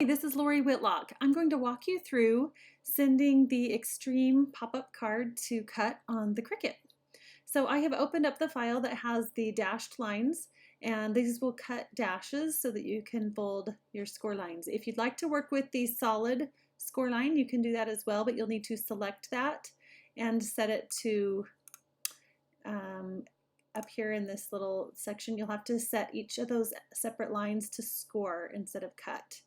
This is Lori Whitlock. I'm going to walk you through sending the Extreme pop-up card to cut on the Cricut. So I have opened up the file that has the dashed lines, and these will cut dashes so that you can fold your score lines. If you'd like to work with the solid score line, you can do that as well, but you'll need to select that and set it to up here in this little section. You'll have to set each of those separate lines to score instead of cut.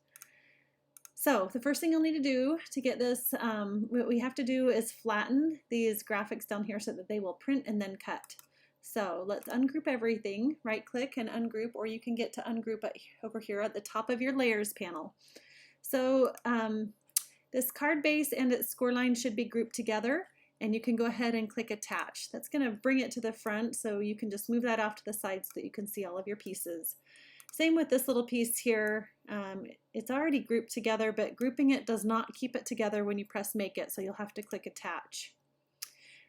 So the first thing you'll need to do to get this, what we have to do is flatten these graphics down here so that they will print and then cut. So let's ungroup everything, right click and ungroup, or you can get to ungroup over here at the top of your layers panel. So this card base and its score line should be grouped together, and you can go ahead and click attach. That's going to bring it to the front, so you can just move that off to the side so that you can see all of your pieces. Same with this little piece here. It's already grouped together, but grouping it does not keep it together when you press make it, so you'll have to click attach.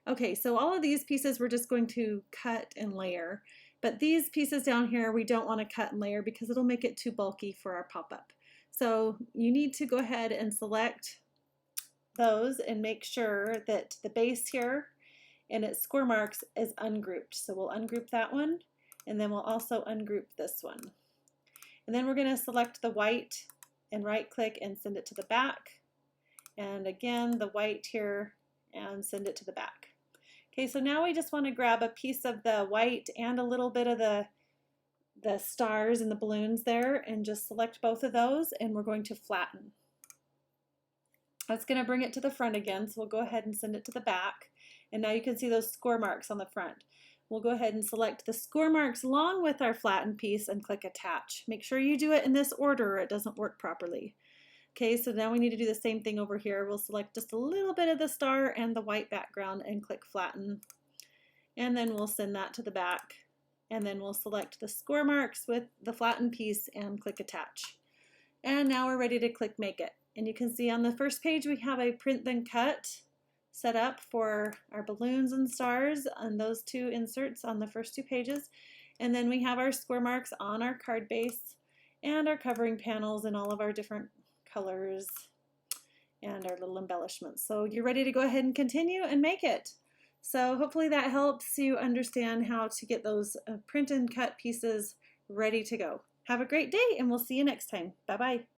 Okay, so all of these pieces we're just going to cut and layer, but these pieces down here we don't want to cut and layer because it'll make it too bulky for our pop-up. So you need to go ahead and select those and make sure that the base here and its score marks is ungrouped. So we'll ungroup that one, and then we'll also ungroup this one. And then we're going to select the white and right click and send it to the back. And again, the white here and send it to the back. Okay, so now we just want to grab a piece of the white and a little bit of the stars and the balloons there and just select both of those, and we're going to flatten. That's going to bring it to the front again, so we'll go ahead and send it to the back. And now you can see those score marks on the front. We'll go ahead and select the score marks along with our flattened piece and click attach. Make sure you do it in this order or it doesn't work properly. Okay, so now we need to do the same thing over here. We'll select just a little bit of the star and the white background and click flatten. And then we'll send that to the back. And then we'll select the score marks with the flattened piece and click attach. And now we're ready to click make it. And you can see on the first page we have a print then cut set up for our balloons and stars on those two inserts on the first two pages. And then we have our score marks on our card base and our covering panels in all of our different colors and our little embellishments. So you're ready to go ahead and continue and make it. So hopefully that helps you understand how to get those print and cut pieces ready to go. Have a great day, and we'll see you next time. Bye-bye.